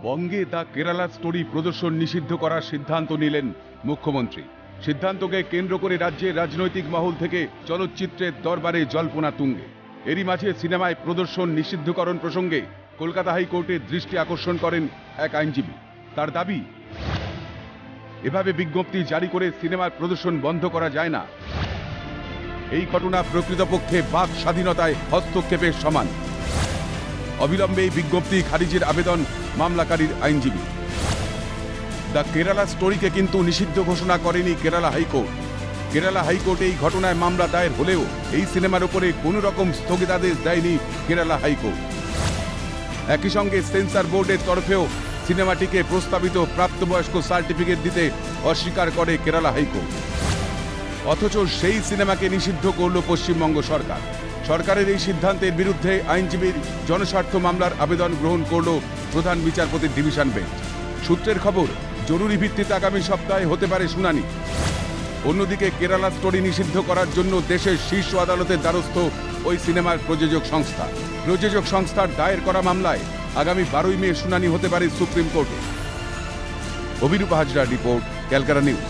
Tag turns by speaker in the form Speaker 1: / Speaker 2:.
Speaker 1: বঙ্গে the Kerala story প্রদর্শন নিষিদ্ধ করার সিদ্ধান্ত নিলেন মুখ্যমন্ত্রী। সিদ্ধান্তকে কেন্দ্র করে রাজ্যের রাজনৈতিক মহল থেকে চলচ্চিত্রের দরবারে জল্পনা তুঙ্গে। এরই মাঝে সিনেমায় প্রদর্শন নিষিদ্ধকরণ প্রসঙ্গে কলকাতা হাইকোর্টের দৃষ্টি আকর্ষণ করেন এক আইনজীবী। তার দাবি, এভাবে বিজ্ঞপ্তি জারি করে সিনেমার প্রদর্শন বন্ধ করা যায় না। এই ঘটনা প্রকৃতপক্ষে বাক স্বাধীনতায় হস্তক্ষেপের সমান। অবিলম্বে এই বিজ্ঞপ্তি খারিজের আবেদন মামলাকারীর আইনজীবী। দ্য কেরালা স্টোরিকে কিন্তু নিষিদ্ধ ঘোষণা করেনি কেরালা হাইকোর্ট। কেরালা হাইকোর্টে এই ঘটনায় মামলা দায়ের হলেও এই সিনেমার উপরে কোনো রকম স্থগিতাদেশ দেয়নি কেরালা হাইকোর্ট। একই সঙ্গে সেন্সর বোর্ডের তরফেও সিনেমাটিকে প্রস্তাবিত প্রাপ্তবয়স্ক সার্টিফিকেট দিতে অস্বীকার করে কেরালা হাইকোর্ট। অথচ সেই সিনেমাকে নিষিদ্ধ করল পশ্চিমবঙ্গ সরকার। সরকারের এই সিদ্ধান্তের বিরুদ্ধে আইনজীবীর জনস্বার্থ মামলার আবেদন গ্রহণ করল প্রধান বিচারপতির ডিভিশন বেঞ্চ। সূত্রের খবর, জরুরি ভিত্তিতে আগামী সপ্তাহে হতে পারে শুনানি। অন্যদিকে কেরালা স্টোরি নিষিদ্ধ করার জন্য দেশের শীর্ষ আদালতের দ্বারস্থ ওই সিনেমার প্রযোজক সংস্থা। প্রযোজক সংস্থার দায়ের করা মামলায় আগামী 12ই মে শুনানি হতে পারে সুপ্রিম কোর্টে। অভিরূপ হাজরার রিপোর্ট, ক্যালকাটা নিউজ।